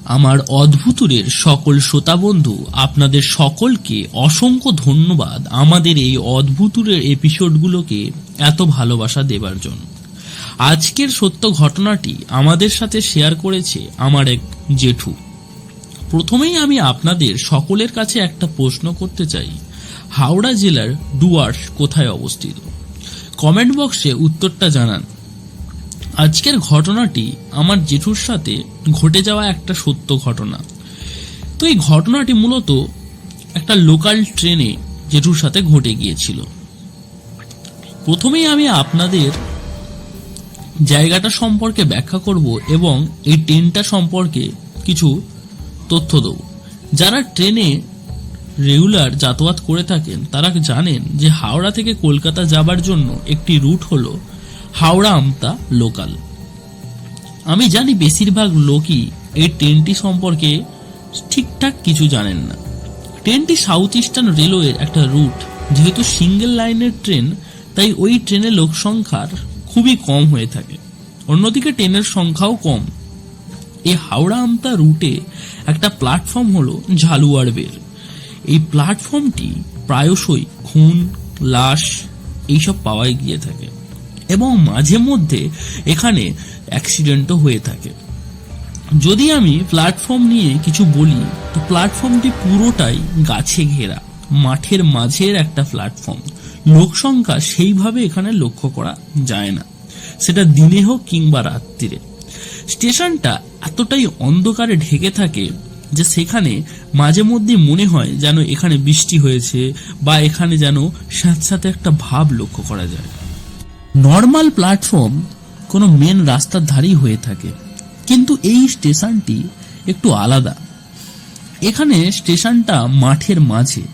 আমার অদ্ভুতুরের সকল শ্রোতা বন্ধু, আপনাদের সকলকে অসংখ্য ধন্যবাদ আমাদের এই অদ্ভুতুরের এপিসোডগুলোকে এত ভালোবাসা দেবার জন্য। আজকের সত্য ঘটনাটি আমাদের সাথে শেয়ার করেছে আমার এক জেঠু। প্রথমেই আমি আপনাদের সকলের কাছে একটা প্রশ্ন করতে চাই, হাওড়া জেলার ডুয়ার্স কোথায় অবস্থিত? কমেন্ট বক্সে উত্তরটা জানান। আজকের ঘটনাটি আমার জেঠুর সাথে ঘটে যাওয়া একটা সত্য ঘটনা। তো এই ঘটনাটি মূলত একটা লোকাল ট্রেনে জেঠুর সাথে ঘটে গিয়েছিল। প্রথমেই আমি আপনাদের জায়গাটা সম্পর্কে ব্যাখ্যা করব এবং এই ট্রেনটা সম্পর্কে কিছু তথ্য দেব। যারা ট্রেনে রেগুলার যাতায়াত করে থাকেন তারা জানেন যে হাওড়া থেকে কলকাতা যাবার জন্য একটি রুট হলো হাওড়া আমতা লোকাল। আমি জানি বেশিরভাগ লোকই এই ট্রেনটি সম্পর্কে ঠিকঠাক কিছু জানেন না। ট্রেনটি সাউথ ইস্টার্ন রেলওয়ের একটা রুট। যেহেতু সিঙ্গেল লাইনের ট্রেন, তাই ওই ট্রেনে লোক সংখ্যার খুবই কম হয়ে থাকে। অন্যদিকে ট্রেনের সংখ্যাও কম। এই হাওড়া আমতা রুটে একটা প্ল্যাটফর্ম হলো ঝালুয়ার বের। এই প্ল্যাটফর্মটি প্রায়শই খুন, লাশ এইসব পাওয়া গিয়ে থাকে এবং মাঝে মধ্যে এখানে অ্যাক্সিডেন্টও হয়ে থাকে। যদি আমি প্ল্যাটফর্ম নিয়ে কিছু বলি, তো প্ল্যাটফর্মটি পুরোটাই গাছে ঘেরা, মাঠের মাঝের একটা প্ল্যাটফর্ম। লোক সংখ্যা সেইভাবে এখানে লক্ষ্য করা যায় না, সেটা দিনে হোক কিংবা রাত্রিরে। স্টেশনটা এতটাই অন্ধকারে ঢেকে থাকে যে সেখানে মাঝে মধ্যে মনে হয় যেন এখানে বৃষ্টি হয়েছে বা এখানে যেন সাথে সাথে একটা ভাব লক্ষ্য করা যায়। নর্মাল প্ল্যাটফর্ম কোনো মেন রাস্তার ধারেই হয়ে থাকে, কিন্তু এই স্টেশনটি একটু আলাদা। এখানে স্টেশনটা মাঠের মাঝে,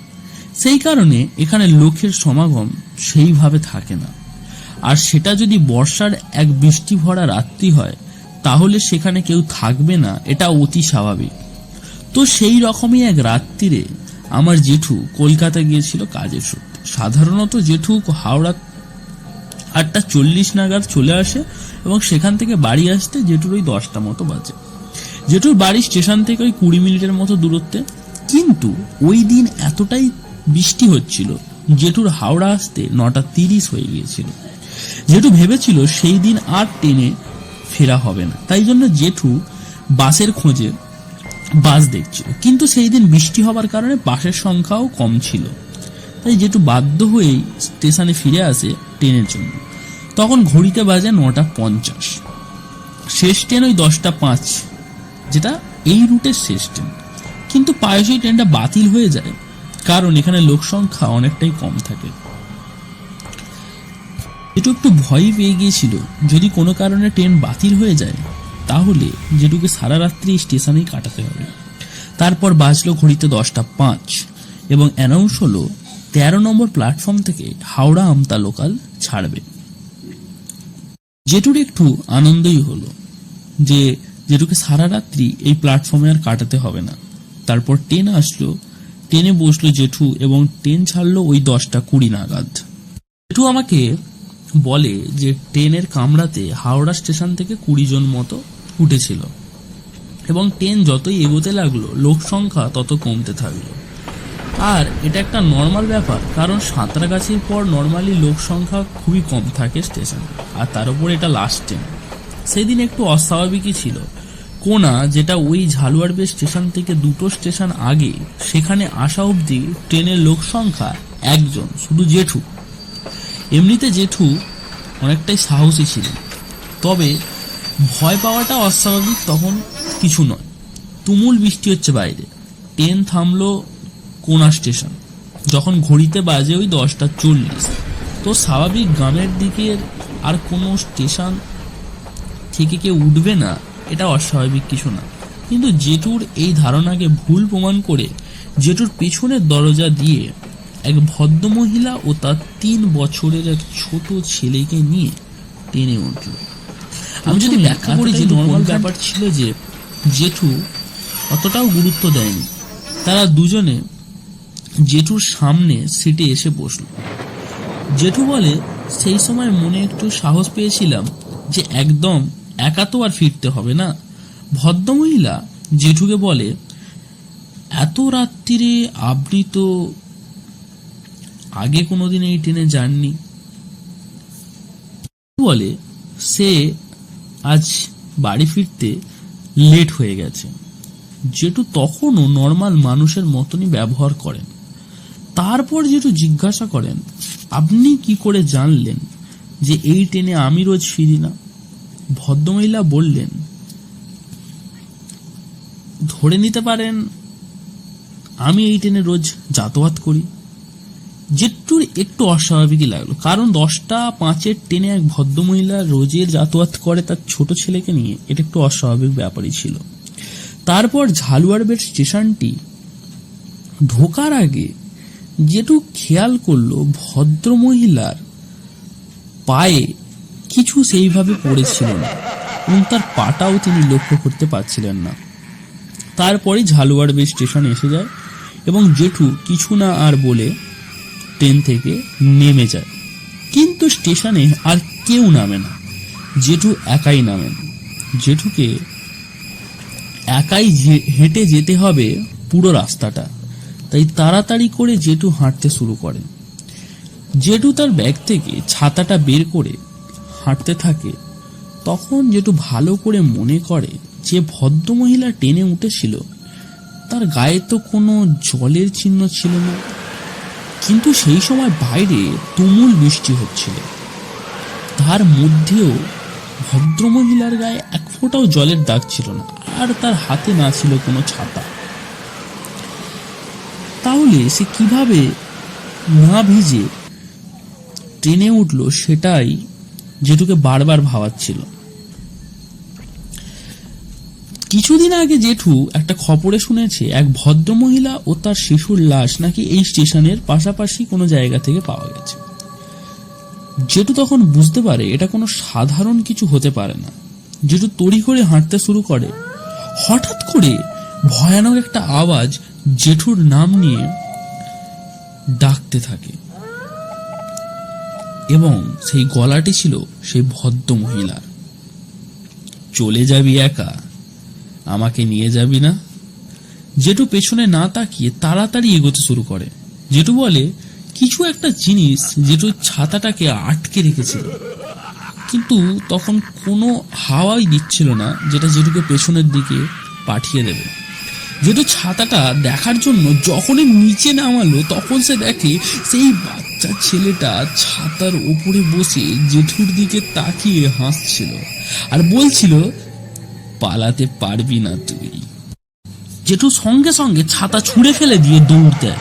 সেই কারণে এখানে লোকের সমাগম সেইভাবে থাকে না। আর সেটা যদি বর্ষার এক বৃষ্টি ভরা রাত্রি হয়, তাহলে সেখানে কেউ থাকবে না, এটা অতি স্বাভাবিক। তো সেই রকমই এক রাত্রিরে আমার জেঠু কলকাতা গিয়েছিল কাজের সূত্রে। সাধারণত জেঠু হাওড়া 8:40 নাগাদ চলে আসে এবং সেখান থেকে বাড়ি আসতে জেঠুর ওই 10টা মতো বাজে। জেঠুর বাড়ি স্টেশন থেকে ওই 20 মিনিটের মতো দূরত্বে। কিন্তু ওই দিন এতটাই বৃষ্টি হচ্ছিল, জেঠুর হাওড়া আসতে 9:30 হয়ে গিয়েছিল। জেঠু ভেবেছিল সেই দিন আর ট্রেনে ফেরা হবে না, তাই জন্য জেঠু বাসের খোঁজে বাস দেখছিল। কিন্তু সেই দিন বৃষ্টি হবার কারণে বাসের সংখ্যাও কম ছিল, তাই জেঠু বাধ্য হয়েই স্টেশনে ফিরে আসে ট্রেনের জন্য। তখন ঘড়িতে বাজে 9:50। শেষ ট্রেন ওই 10:05, যেটা এই রুটের শেষ ট্রেন। কিন্তু প্রায়শই ট্রেনটা বাতিল হয়ে যায়, কারণ এখানে লোক সংখ্যা অনেকটাই কম থাকে। জেঠু একটু ভয় পেয়ে গিয়েছিল, যদি কোনো কারণে ট্রেন বাতিল হয়ে যায় তাহলে জেঠুকে সারা রাত্রি স্টেশনেই কাটাতে হবে। তারপর বাজলো ঘড়িতে 10:05 এবং অ্যানাউন্স হলো 13 নম্বর প্ল্যাটফর্ম থেকে হাওড়া আমতা লোকাল ছাড়বে। জেঠুর একটু আনন্দই হলো যে জেঠুকে সারা রাত্রি এই প্ল্যাটফর্মে আর কাটাতে হবে না। তারপর ট্রেন আসলো, ট্রেনে বসলো জেঠু এবং ট্রেন ছাড়লো ওই 10:20 নাগাদ। জেঠু আমাকে বলে যে ট্রেনের কামরাতে হাওড়া স্টেশন থেকে 20 জন মতো উঠেছিল এবং ট্রেন যতই এগোতে লাগলো লোক সংখ্যা তত কমতে থাকলো। আর এটা একটা নর্মাল ব্যাপার, কারণ সাঁতরাগাছির পর নর্মালি লোক সংখ্যা খুবই কম থাকে স্টেশনে, আর তার উপর এটা লাস্ট ট্রেন। সেদিন একটু অস্বাভাবিকই ছিল। কোনা, যেটা ওই ঝালুয়ার বে স্টেশন থেকে 2টো স্টেশন আগে, সেখানে আসা অবধি ট্রেনের লোক সংখ্যা 1 জন, শুধু জেঠু। এমনিতে জেঠু অনেকটাই সাহসী ছিল, তবে ভয় পাওয়াটা অস্বাভাবিক তখন কিছু নয়। তুমুল বৃষ্টি হচ্ছে বাইরে। ট্রেন থামলো কোনা স্টেশন যখন ঘড়িতে বাজে ওই 10:40। তো স্বাভাবিক গ্রামের দিকের আর কোনো স্টেশন থেকে কেউ উঠবে না, এটা অস্বাভাবিক কিছু না। কিন্তু জেঠুর এই ধারণাকে ভুল প্রমাণ করে জেঠুর পেছনের দরজা দিয়ে এক ভদ্রমহিলা ও তার 3 বছরের এক ছোট ছেলেকে নিয়ে ট্রেনে উঠল। আমি যদি ব্যাখ্যা করি যে নর্মাল ব্যাপার ছিল যে জেঠু অতটাও গুরুত্ব দেয়নি। তারা দুজনে জেঠুর সামনে সিটে এসে বসল। জেঠু বলে, সেই সময় মনে একটু সাহস পেয়েছিলাম যে একদম একা তো আর ফিরতে হবে না। ভদ্রমহিলা জেঠুকে বলে, এত রাত্রিরে আপনি তো আগে কোনোদিন এই ট্রেনে যাননি। বলে সে আজ বাড়ি ফিরতে লেট হয়ে গেছে। জেঠু তখনও নর্মাল মানুষের মতনই ব্যবহার করেন। তারপর জেঠু জিজ্ঞাসা করেন, আপনি কি করে জানলেন যে এই ট্রেনে আমি রোজ ফিরি না? ভদ্রমহিলা বললেন, ধরে নিতে পারেন আমি এই ট্রেনে রোজ যাতায়াত করি। জেঠুর একটু অস্বাভাবিকই লাগলো, কারণ 10:05 ট্রেনে এক ভদ্রমহিলা রোজের যাতায়াত করে তার ছোট ছেলেকে নিয়ে, এটা একটু অস্বাভাবিক ব্যাপারই ছিল। তারপর ঝালুয়ারবেট স্টেশনটি ঢোকার আগে জেঠু খেয়াল করলো ভদ্রমহিলার পায়ে কিছু সেইভাবে পড়েছিল না এবং তার পাটাও তিনি লক্ষ্য করতে পারছিলেন না। তারপরে ঝালুয়ারবেট স্টেশন এসে যায় এবং জেঠু কিছু না আর বলে ট্রেন থেকে নেমে যায়। কিন্তু স্টেশনে আর কেউ নামে না, জেঠু একাই নামেন। জেঠুকে একাই হেঁটে যেতে হবে পুরো রাস্তাটা, তাই তাড়াতাড়ি করে জেঠু হাঁটতে শুরু করে। জেঠু তার ব্যাগ থেকে ছাতাটা বের করে হাঁটতে থাকে। তখন জেঠু ভালো করে মনে করে যে ভদ্রমহিলা ট্রেনে উঠেছিল তার গায়ে তো কোনো জলের চিহ্ন ছিল না, কিন্তু সেই সময় বাইরে তুমুল বৃষ্টি হচ্ছিল, তার মধ্যেও ভদ্রমহিলার গায়ে এক ফোঁটাও জলের দাগ ছিল না, আর তার হাতে না ছিল কোনো ছাতা। তাহলে সে কিভাবে না ভিজে ট্রেনে উঠলো, সেটাই জেঠুকে বারবার ভাবাচ্ছিল। কিছুদিন আগে জেঠু একটা খবরে শুনেছে এক ভদ্রমহিলা ও তার শিশুর লাশ নাকি এই স্টেশনের পাশাপাশি কোনো জায়গা থেকে পাওয়া গেছে। জেঠু তখন বুঝতে পারে এটা কোনো সাধারণ কিছু হতে পারে না। জেঠু তড়ি করে হাঁটতে শুরু করে। হঠাৎ করে ভয়ানক একটা আওয়াজ জেঠুর নাম নিয়ে ডাকতে থাকে এবং সেই গলাটি ছিল সেই ভদ্র মহিলার। চলে যাবি একা, আমাকে নিয়ে যাবি না? জেঠু পেছনে না তাকিয়ে তাড়াতাড়ি এগোতে শুরু করে। জেঠু বলে, কিছু একটা জিনিস জেঠু ছাতাটাকে আটকে রেখেছিল, কিন্তু তখন কোনো হাওয়াই দিচ্ছিল না যেটা জেঠুকে পেছনের দিকে পাঠিয়ে দেবে। জেঠু ছাতাটা দেখার জন্য যখনই নিচে নামালো, তখন সে দেখে সেই বাচ্চা ছেলেটা ছাতার উপরে বসে জেঠুর দিকে তাকিয়ে হাসছিল আর বলছিল, পালাতে পারবি না তুই। জেঠু সঙ্গে সঙ্গে ছাতা ছুঁড়ে ফেলে দিয়ে দৌড় দেয়।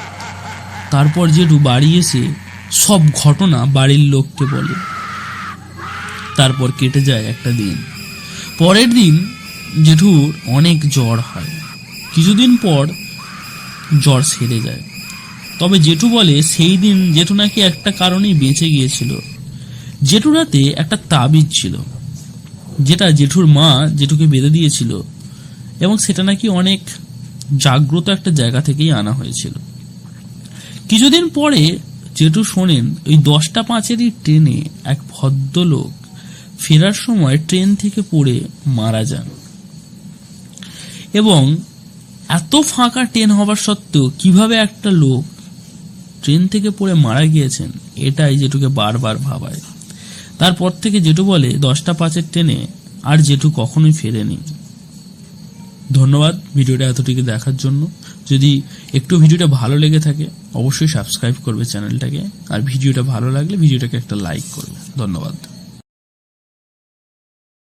তারপর জেঠু বাড়ি এসে সব ঘটনা বাড়ির লোককে বলে। তারপর কেটে যায় একটা দিন। পরের দিন জেঠুর অনেক জ্বর হয়। কিছুদিন পর জ্বর সেরে যায়। তবে জেঠু বলে সেই দিন জেঠু নাকি একটা কারণেই বেঁচে গিয়েছিল। জেঠুর হাতে একটা তাবিজ ছিল, যেটা জেঠুর মা জেঠুকে বেঁধে দিয়েছিল এবং সেটা নাকি অনেক জাগ্রত একটা জায়গা থেকেই আনা হয়েছিল। কিছুদিন পরে জেঠু শোনেন ওই 10:05 ট্রেনে এক ভদ্রলোক ফেরার সময় ট্রেন থেকে পড়ে মারা যান এবং এত ফাঁকা ট্রেন হবার সত্ত্বেও কিভাবে একটা লোক ট্রেন থেকে পড়ে মারা গিয়েছেন, এটাই জেঠুকে বারবার ভাবায়। তারপর থেকে জেঠু বলে 10:05 ট্রেনে আর জেঠু কখনোই ফেরেনি। ধন্যবাদ ভিডিওটা এতটুকু দেখার জন্য। যদি একটু ভিডিওটা ভালো লেগে থাকে অবশ্যই সাবস্ক্রাইব করবে চ্যানেলটাকে, আর ভিডিওটা ভালো লাগলে ভিডিওটাকে একটা লাইক করবে। ধন্যবাদ।